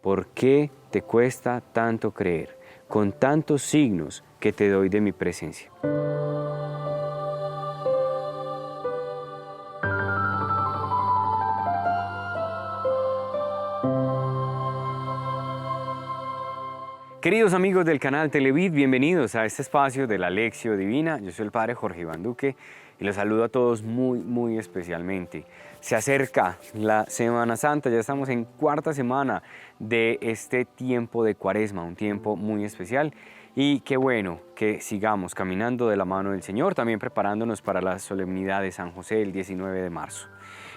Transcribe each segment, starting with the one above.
¿por qué te cuesta tanto creer, con tantos signos que te doy de mi presencia? Queridos amigos del canal Televid, bienvenidos a este espacio de la Lección Divina. Yo soy el Padre Jorge Iván Duque y los saludo a todos muy especialmente. Se acerca la Semana Santa, ya estamos en cuarta semana de este tiempo de Cuaresma, un tiempo muy especial. Y qué bueno que sigamos caminando de la mano del Señor, también preparándonos para la solemnidad de San José el 19 de marzo.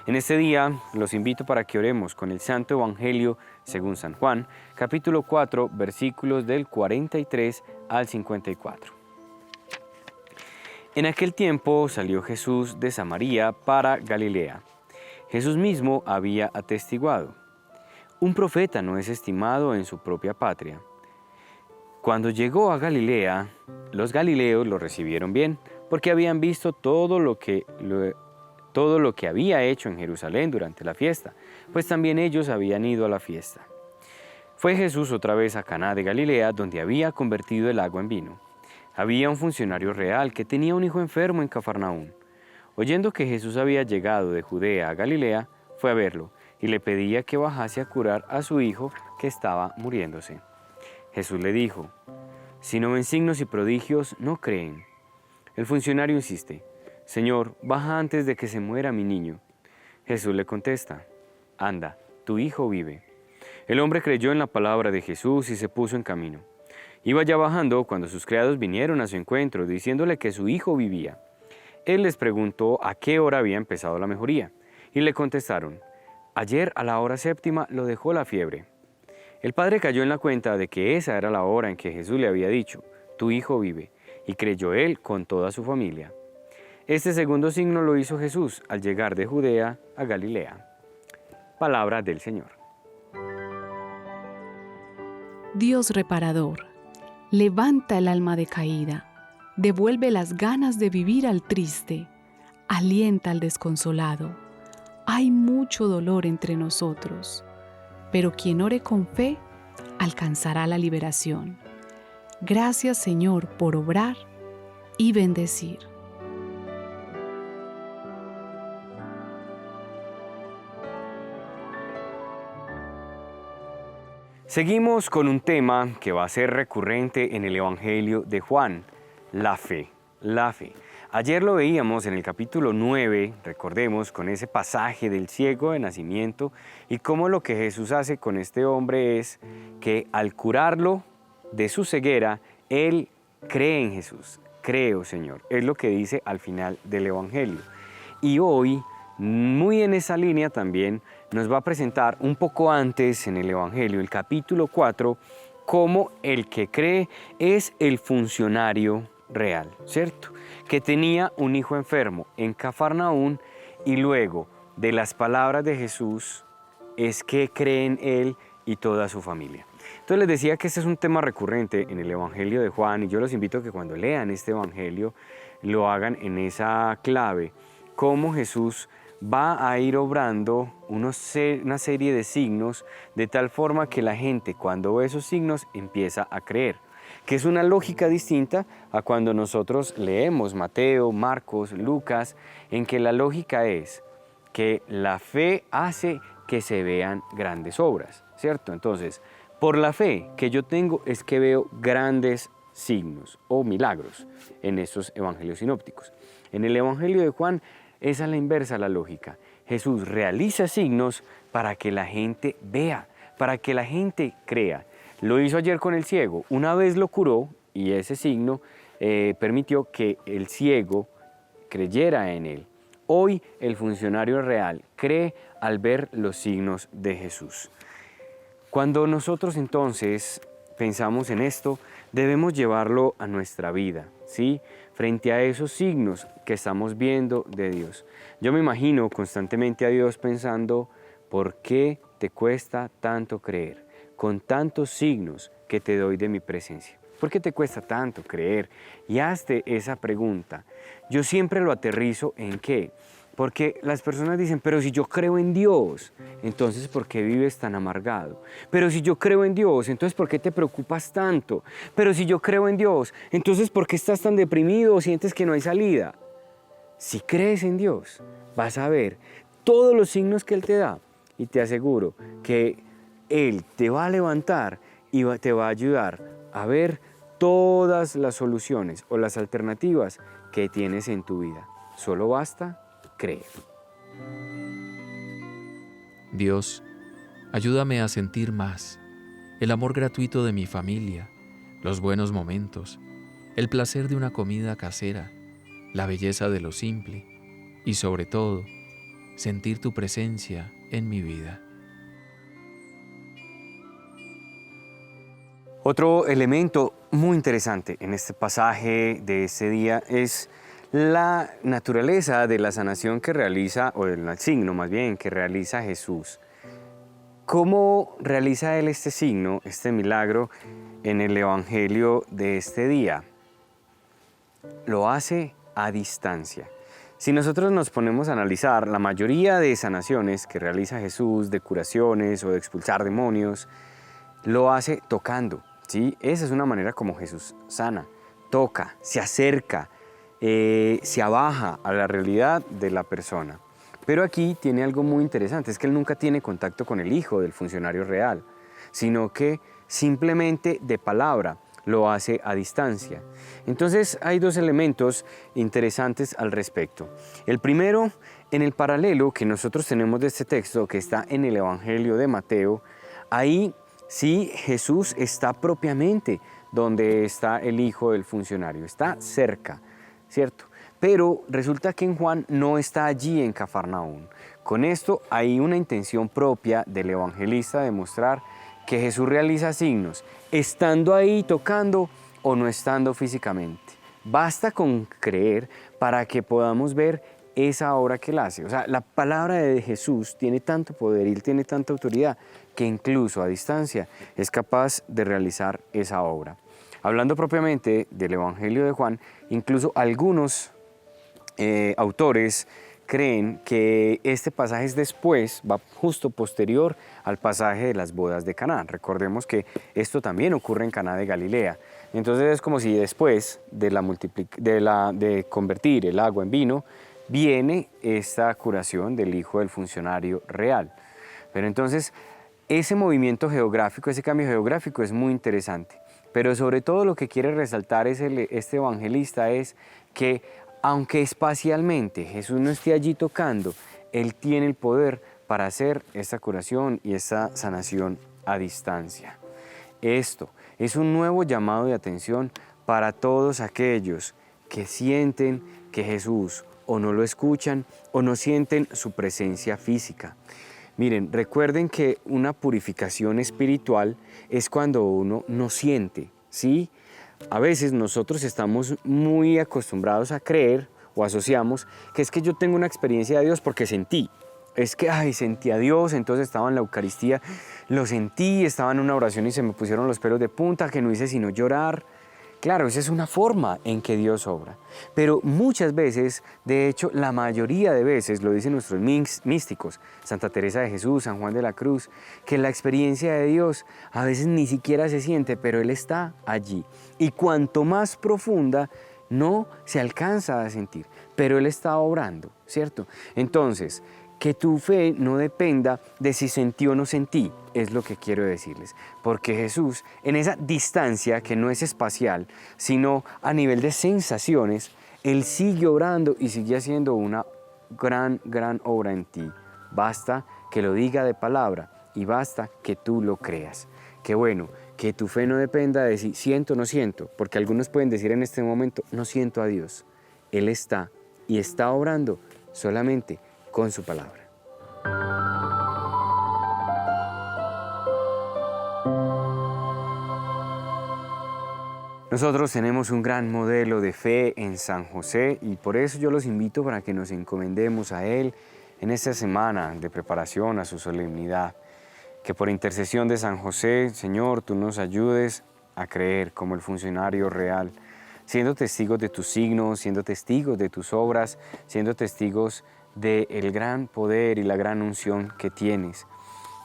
En este día los invito para que oremos con el Santo Evangelio según San Juan, capítulo 4, versículos del 43 al 54. En aquel tiempo salió Jesús de Samaria para Galilea. Jesús mismo había atestiguado: un profeta no es estimado en su propia patria. Cuando llegó a Galilea, los galileos lo recibieron bien, porque habían visto todo lo que había hecho en Jerusalén durante la fiesta, pues también ellos habían ido a la fiesta. Fue Jesús otra vez a Caná de Galilea, donde había convertido el agua en vino. Había un funcionario real que tenía un hijo enfermo en Cafarnaún. Oyendo que Jesús había llegado de Judea a Galilea, fue a verlo y le pedía que bajase a curar a su hijo que estaba muriéndose. Jesús le dijo: si no ven signos y prodigios, no creen. El funcionario insiste: Señor, baja antes de que se muera mi niño. Jesús le contesta: anda, tu hijo vive. El hombre creyó en la palabra de Jesús y se puso en camino. Iba ya bajando cuando sus criados vinieron a su encuentro, diciéndole que su hijo vivía. Él les preguntó a qué hora había empezado la mejoría, y le contestaron: ayer a la hora séptima lo dejó la fiebre. El padre cayó en la cuenta de que esa era la hora en que Jesús le había dicho: tu hijo vive, y creyó él con toda su familia. Este segundo signo lo hizo Jesús al llegar de Judea a Galilea. Palabra del Señor. Dios reparador, levanta el alma decaída, devuelve las ganas de vivir al triste, alienta al desconsolado. Hay mucho dolor entre nosotros, pero quien ore con fe alcanzará la liberación. Gracias, Señor, por obrar y bendecir. Seguimos con un tema que va a ser recurrente en el Evangelio de Juan: la fe. La fe. Ayer lo veíamos en el capítulo 9, recordemos, con ese pasaje del ciego de nacimiento y cómo lo que Jesús hace con este hombre es que al curarlo de su ceguera, él cree en Jesús. Creo, Señor. Es lo que dice al final del Evangelio. Y hoy, muy en esa línea también, nos va a presentar un poco antes en el Evangelio, el capítulo 4, cómo el que cree es el funcionario real, ¿cierto? Que tenía un hijo enfermo en Cafarnaún y luego de las palabras de Jesús es que cree en él y toda su familia. Entonces les decía que este es un tema recurrente en el Evangelio de Juan y yo los invito a que cuando lean este Evangelio lo hagan en esa clave, cómo Jesús va a ir obrando una serie de signos de tal forma que la gente cuando ve esos signos empieza a creer, que es una lógica distinta a cuando nosotros leemos Mateo, Marcos, Lucas, en que la lógica es que la fe hace que se vean grandes obras, ¿cierto? Entonces, por la fe que yo tengo es que veo grandes signos o milagros en estos evangelios sinópticos. En el Evangelio de Juan es a la inversa la lógica. Jesús realiza signos para que la gente vea, para que la gente crea. Lo hizo ayer con el ciego. Una vez lo curó y ese signo permitió que el ciego creyera en él. Hoy el funcionario real cree al ver los signos de Jesús. Cuando nosotros entonces pensamos en esto, debemos llevarlo a nuestra vida, ¿sí? Frente a esos signos que estamos viendo de Dios. Yo me imagino constantemente a Dios pensando: ¿por qué te cuesta tanto creer? Con tantos signos que te doy de mi presencia. ¿Por qué te cuesta tanto creer? Y hazte esa pregunta. Yo siempre lo aterrizo en ¿qué? Porque las personas dicen, pero si yo creo en Dios, entonces ¿por qué vives tan amargado? Pero si yo creo en Dios, entonces ¿por qué te preocupas tanto? Pero si yo creo en Dios, entonces ¿por qué estás tan deprimido o sientes que no hay salida? Si crees en Dios, vas a ver todos los signos que Él te da y te aseguro que Él te va a levantar y te va a ayudar a ver todas las soluciones o las alternativas que tienes en tu vida. Solo basta creer. Dios, ayúdame a sentir más el amor gratuito de mi familia, los buenos momentos, el placer de una comida casera, la belleza de lo simple y sobre todo, sentir tu presencia en mi vida. Otro elemento muy interesante en este pasaje de este día es la naturaleza de la sanación que realiza, o el signo más bien, que realiza Jesús. ¿Cómo realiza Él este signo, este milagro, en el Evangelio de este día? Lo hace a distancia. Si nosotros nos ponemos a analizar la mayoría de sanaciones que realiza Jesús, de curaciones o de expulsar demonios, lo hace tocando, ¿sí? Esa es una manera como Jesús sana, toca, se acerca, se abaja a la realidad de la persona. Pero aquí tiene algo muy interesante, es que Él nunca tiene contacto con el hijo del funcionario real, sino que simplemente de palabra lo hace a distancia. Entonces hay dos elementos interesantes al respecto. El primero, en el paralelo que nosotros tenemos de este texto, que está en el Evangelio de Mateo, ahí sí Jesús está propiamente donde está el hijo del funcionario, está cerca, ¿cierto? Pero resulta que en Juan no está allí en Cafarnaún. Con esto hay una intención propia del evangelista de mostrar que Jesús realiza signos, estando ahí tocando o no estando físicamente. Basta con creer para que podamos ver esa obra que Él hace. O sea, la palabra de Jesús tiene tanto poder y Él tiene tanta autoridad que incluso a distancia es capaz de realizar esa obra. Hablando propiamente del Evangelio de Juan, incluso algunos autores creen que este pasaje es después, va justo posterior al pasaje de las bodas de Caná. Recordemos que esto también ocurre en Caná de Galilea. Entonces es como si después de convertir el agua en vino, viene esta curación del hijo del funcionario real. Pero entonces ese movimiento geográfico, ese cambio geográfico es muy interesante. Pero sobre todo lo que quiere resaltar este evangelista es que aunque espacialmente Jesús no esté allí tocando, Él tiene el poder para hacer esta curación y esta sanación a distancia. Esto es un nuevo llamado de atención para todos aquellos que sienten que Jesús o no lo escuchan o no sienten su presencia física. Miren, recuerden que una purificación espiritual es cuando uno no siente, ¿sí? A veces nosotros estamos muy acostumbrados a creer o asociamos que es que yo tengo una experiencia de Dios porque sentí. Es que, sentí a Dios, entonces estaba en la Eucaristía, lo sentí, estaba en una oración y se me pusieron los pelos de punta, que no hice sino llorar. Claro, esa es una forma en que Dios obra. Pero muchas veces, de hecho, la mayoría de veces, lo dicen nuestros místicos, Santa Teresa de Jesús, San Juan de la Cruz, que la experiencia de Dios a veces ni siquiera se siente, pero Él está allí. Y cuanto más profunda, no se alcanza a sentir, pero Él está obrando, ¿cierto? Entonces, que tu fe no dependa de si sentí o no sentí, es lo que quiero decirles. Porque Jesús, en esa distancia que no es espacial, sino a nivel de sensaciones, Él sigue obrando y sigue haciendo una gran obra en ti. Basta que lo diga de palabra y basta que tú lo creas. Qué bueno, que tu fe no dependa de si siento o no siento, porque algunos pueden decir en este momento, no siento a Dios. Él está y está obrando solamente con su palabra. Nosotros tenemos un gran modelo de fe en San José y por eso yo los invito para que nos encomendemos a Él en esta semana de preparación a su solemnidad. Que por intercesión de San José, Señor, tú nos ayudes a creer como el funcionario real, siendo testigos de tus signos, siendo testigos de tus obras, siendo testigos del gran poder y la gran unción que tienes.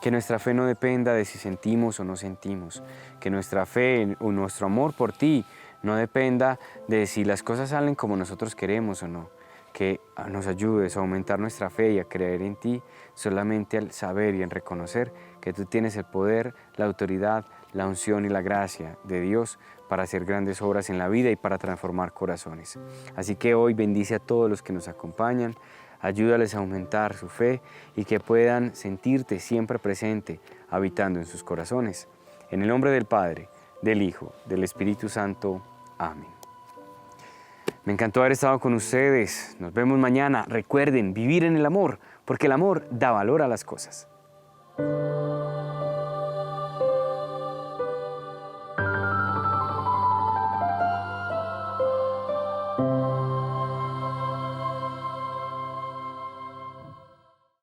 Que nuestra fe no dependa de si sentimos o no sentimos. Que nuestra fe o nuestro amor por ti no dependa de si las cosas salen como nosotros queremos o no. Que nos ayudes a aumentar nuestra fe y a creer en ti solamente al saber y en reconocer que tú tienes el poder, la autoridad, la unción y la gracia de Dios para hacer grandes obras en la vida y para transformar corazones. Así que hoy bendice a todos los que nos acompañan, ayúdales a aumentar su fe y que puedan sentirte siempre presente, habitando en sus corazones. En el nombre del Padre, del Hijo, del Espíritu Santo. Amén. Me encantó haber estado con ustedes. Nos vemos mañana. Recuerden vivir en el amor, porque el amor da valor a las cosas.